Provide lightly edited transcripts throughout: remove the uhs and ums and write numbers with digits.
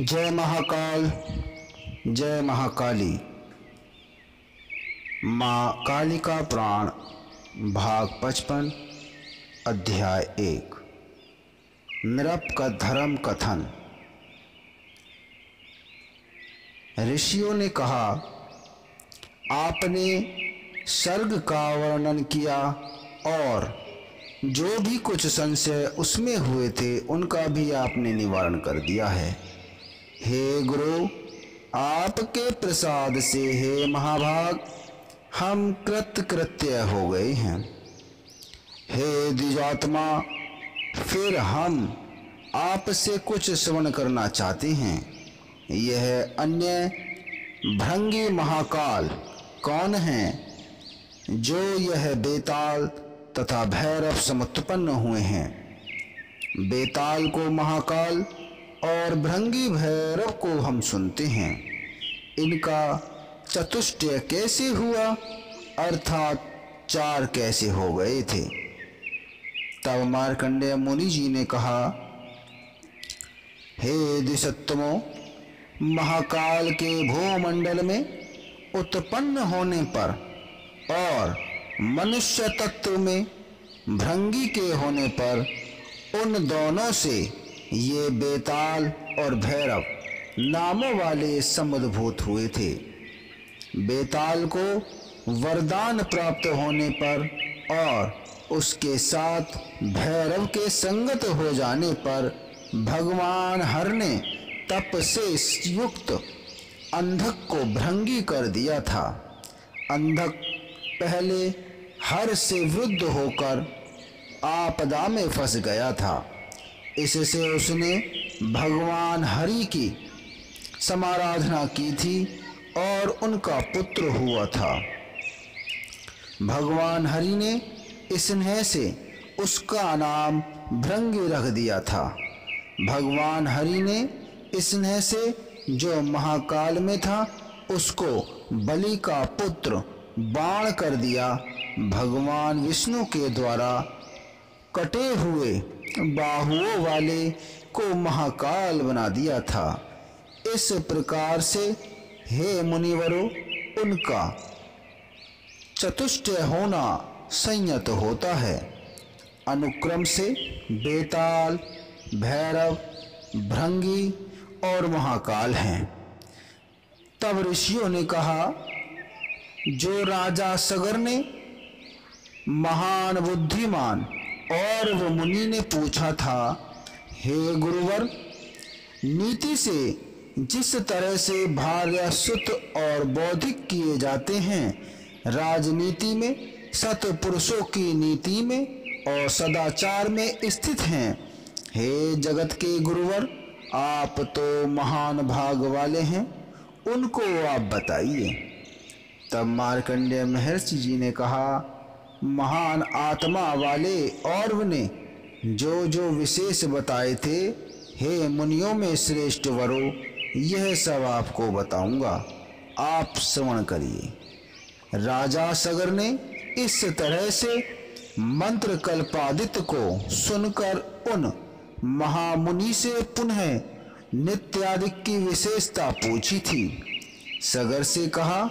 जय महाकाल, जय महाकाली। माँ कालिका पुराण भाग 55 अध्याय 1 नृप का धर्म कथन। ऋषियों ने कहा, आपने सर्ग का वर्णन किया और जो भी कुछ संशय उसमें हुए थे उनका भी आपने निवारण कर दिया है। हे गुरु, आपके प्रसाद से हे महाभाग हम कृतकृत्य हो गए हैं। हे द्विजात्मा, फिर हम आपसे कुछ श्रवण करना चाहते हैं। यह अन्य भृंगी महाकाल कौन हैं जो यह बेताल तथा भैरव समुत्पन्न हुए हैं? बेताल को महाकाल और भृंगी भैरव को हम सुनते हैं। इनका चतुष्टय कैसे हुआ, अर्थात चार कैसे हो गए थे? तब मार्कंडेय मुनि जी ने कहा, हे द्विसत्तमो, महाकाल के भूमंडल में उत्पन्न होने पर और मनुष्य तत्व में भृंगी के होने पर उन दोनों से ये बेताल और भैरव नामों वाले समुद्भूत हुए थे। बेताल को वरदान प्राप्त होने पर और उसके साथ भैरव के संगत हो जाने पर भगवान हर ने तप से युक्त अंधक को भृंगी कर दिया था। अंधक पहले हर से वृद्ध होकर आपदा में फंस गया था। इससे उसने भगवान हरि की समाराधना की थी और उनका पुत्र हुआ था। भगवान हरि ने स्नेह से उसका नाम भृंगी रख दिया था। भगवान हरि ने स्नेह से जो महाकाल में था उसको बलि का पुत्र बाण कर दिया। भगवान विष्णु के द्वारा कटे हुए बाहुओं वाले को महाकाल बना दिया था। इस प्रकार से हे मुनिवरों, उनका चतुष्टय होना संयत होता है। अनुक्रम से बेताल, भैरव, भृंगी और महाकाल हैं। तब ऋषियों ने कहा, जो राजा सगर ने महान बुद्धिमान और वो मुनि ने पूछा था, हे गुरुवर, नीति से जिस तरह से भार्या सुत और बौद्धिक किए जाते हैं, राजनीति में सत्पुरुषों की नीति में और सदाचार में स्थित हैं। हे जगत के गुरुवर, आप तो महान भाग वाले हैं, उनको आप बताइए। तब मार्कंडेय महर्षि जी ने कहा, महान आत्मा वाले और ने जो जो विशेष बताए थे, हे मुनियों में श्रेष्ठ वरो, यह सब आपको बताऊंगा, आप श्रवण करिए। राजा सगर ने इस तरह से मंत्र कल्पादित को सुनकर उन महामुनि से पुनः नित्यादिक की विशेषता पूछी थी। सगर से कहा,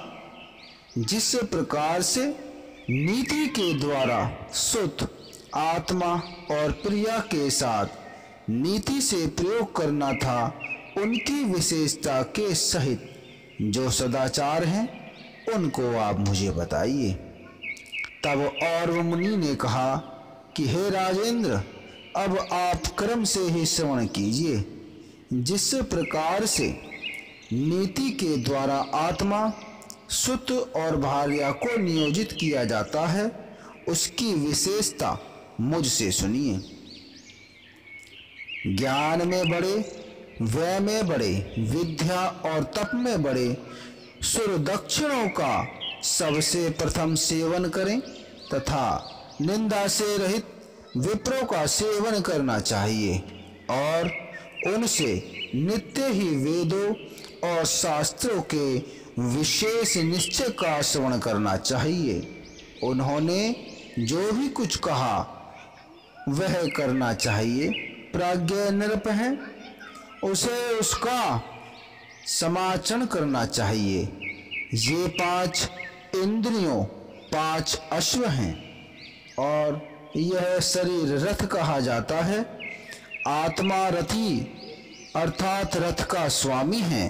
जिस प्रकार से नीति के द्वारा सुत, आत्मा और प्रिया के साथ नीति से प्रयोग करना था, उनकी विशेषता के सहित जो सदाचार हैं उनको आप मुझे बताइए। तब और मुनि ने कहा कि हे राजेंद्र, अब आप क्रम से ही श्रवण कीजिए। जिस प्रकार से नीति के द्वारा आत्मा, सुत और भार्या को नियोजित किया जाता है, उसकी विशेषता मुझसे सुनिए। ज्ञान में बड़े, व्यय में बड़े, विद्या और तप में बड़े सुर दक्षिणों का सबसे प्रथम सेवन करें तथा निंदा से रहित विप्रों का सेवन करना चाहिए और उनसे नित्य ही वेदों और शास्त्रों के विशेष निश्चय का श्रवण करना चाहिए। उन्होंने जो भी कुछ कहा वह करना चाहिए। प्राज्ञ नृप हैं, उसे उसका समाचरण करना चाहिए। ये 5 इंद्रियों 5 अश्व हैं और यह शरीर रथ कहा जाता है। आत्मा रथी अर्थात रथ का स्वामी है।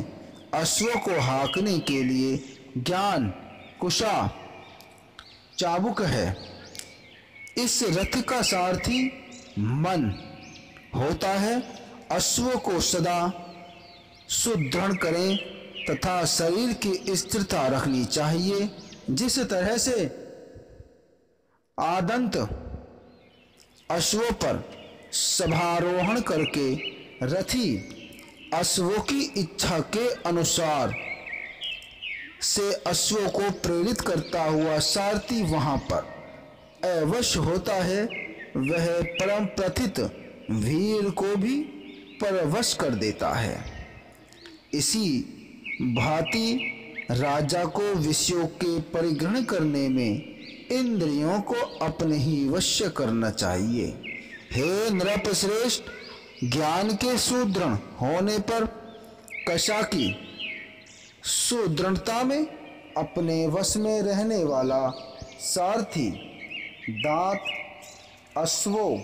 अश्वों को हाँकने के लिए ज्ञान कुशा चाबुक है। इस रथ का सारथी मन होता है। अश्वों को सदा सुदृढ़ करें तथा शरीर की स्थिरता रखनी चाहिए। जिस तरह से आदंत अश्वों पर सभारोहण करके रथी अश्वों की इच्छा के अनुसार से अश्वों को प्रेरित करता हुआ सारथी वहां पर अवश्य होता है, वह परम प्रथित वीर को भी परवश कर देता है। इसी भांति राजा को विषयों के परिग्रहण करने में इंद्रियों को अपने ही वश करना चाहिए। हे नृप श्रेष्ठ, ज्ञान के सुदृढ़ होने पर कशा की सुदृढ़ता में अपने वश में रहने वाला सारथी दांत अश्वों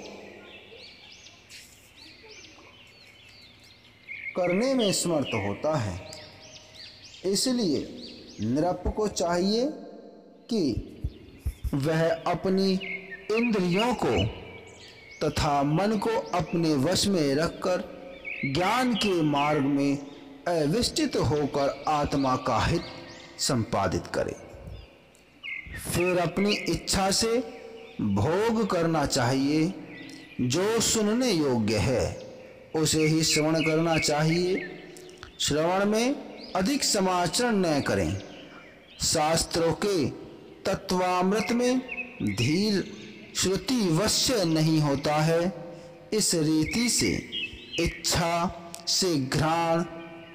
करने में समर्थ होता है। इसलिए नृप को चाहिए कि वह अपनी इंद्रियों को तथा मन को अपने वश में रखकर ज्ञान के मार्ग में अविचलित होकर आत्मा का हित संपादित करे। फिर अपनी इच्छा से भोग करना चाहिए। जो सुनने योग्य है उसे ही श्रवण करना चाहिए। श्रवण में अधिक समाचरण न करें। शास्त्रों के तत्वामृत में धीर श्रुति वश्य नहीं होता है। इस रीति से इच्छा से घ्राण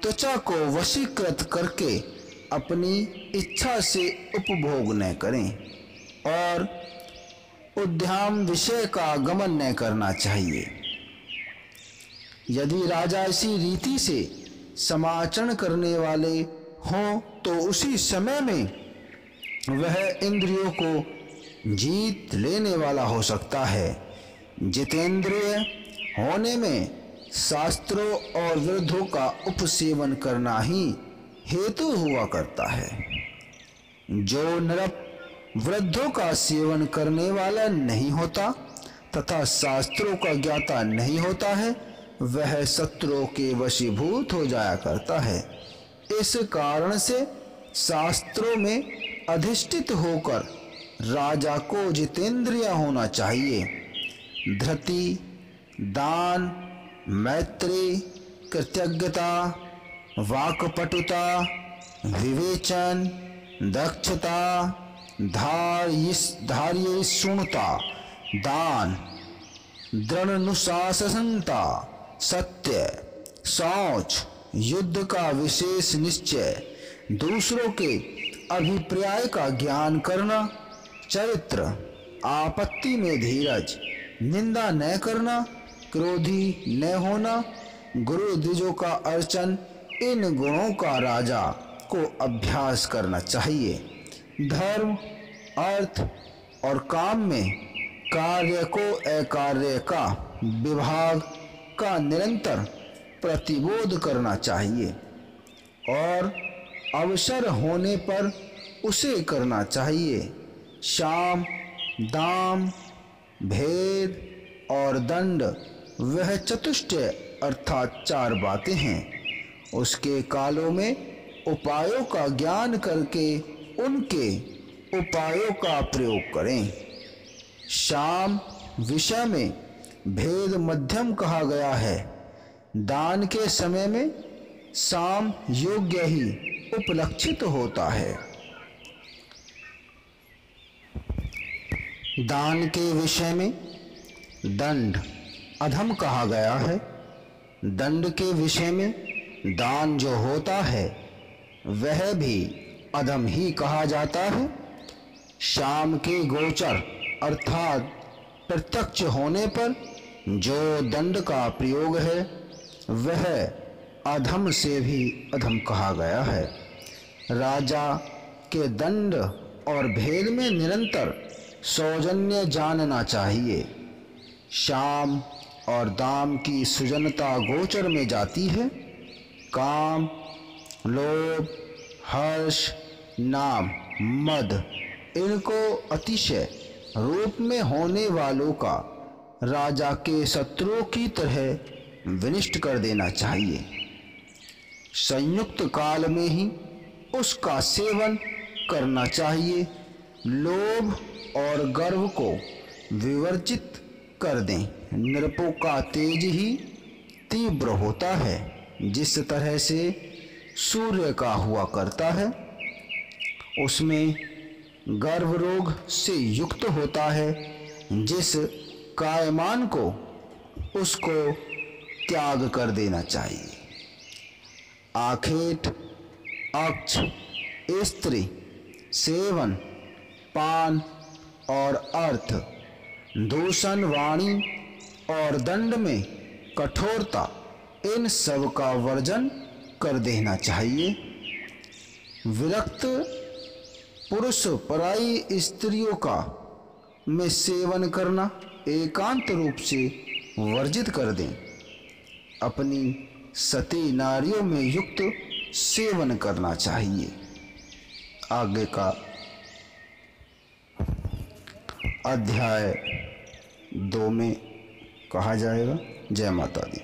त्वचा को वशीकृत करके अपनी इच्छा से उपभोग न करें और उद्यम विषय का गमन न करना चाहिए। यदि राजा इसी रीति से समाचरण करने वाले हों तो उसी समय में वह इंद्रियों को जीत लेने वाला हो सकता है। जितेंद्रिय होने में शास्त्रों और विरुद्धों का उपसेवन करना ही हेतु हुआ करता है। जो नृप वृद्धों का सेवन करने वाला नहीं होता तथा शास्त्रों का ज्ञाता नहीं होता है, वह शत्रुओं के वशीभूत हो जाया करता है। इस कारण से शास्त्रों में अधिष्ठित होकर राजा को जितेंद्रिय होना चाहिए। धृति, दान, मैत्री, कृतज्ञता, वाक्पटुता, विवेचन, दक्षता, धार्यिष्णुता, दान, दृढ़ानुशासनता, सत्य, शौच, युद्ध का विशेष निश्चय, दूसरों के अभिप्राय का ज्ञान करना, चरित्र, आपत्ति में धीरज, निंदा न करना, क्रोधी न होना, गुरु द्विजों का अर्चन, इन गुणों का राजा को अभ्यास करना चाहिए। धर्म, अर्थ और काम में कार्य को अकार्य का विभाग का निरंतर प्रतिबोध करना चाहिए और अवसर होने पर उसे करना चाहिए। शाम, दाम, भेद और दंड वह चतुष्टय अर्थात 4 बातें हैं। उसके कालों में उपायों का ज्ञान करके उनके उपायों का प्रयोग करें। शाम विषय में भेद मध्यम कहा गया है। दान के समय में साम योग्य ही उपलक्षित होता है। दान के विषय में दंड अधम कहा गया है। दंड के विषय में दान जो होता है वह भी अधम ही कहा जाता है। शाम के गोचर अर्थात प्रत्यक्ष होने पर जो दंड का प्रयोग है वह अधम से भी अधम कहा गया है। राजा के दंड और भेद में निरंतर सौजन्य जानना चाहिए। शाम और दाम की सुजनता गोचर में जाती है। काम, लोभ, हर्ष, नाम, मद, इनको अतिशय रूप में होने वालों का राजा के शत्रुओं की तरह विनिष्ट कर देना चाहिए। संयुक्त काल में ही उसका सेवन करना चाहिए। लोभ और गर्व को विवर्जित कर दें। नृपों का तेज ही तीव्र होता है, जिस तरह से सूर्य का हुआ करता है। उसमें गर्व रोग से युक्त होता है। जिस कायमान को उसको त्याग कर देना चाहिए। आखेट, अक्ष, स्त्री, सेवन, पान और अर्थ, दूषण, वाणी और दंड में कठोरता, इन सब का वर्जन कर देना चाहिए। विरक्त पुरुष पराई स्त्रियों का में सेवन करना एकांत रूप से वर्जित कर दें। अपनी सती नारियों में युक्त सेवन करना चाहिए। आगे का अध्याय 2 में कहा जाएगा। जय माता दी।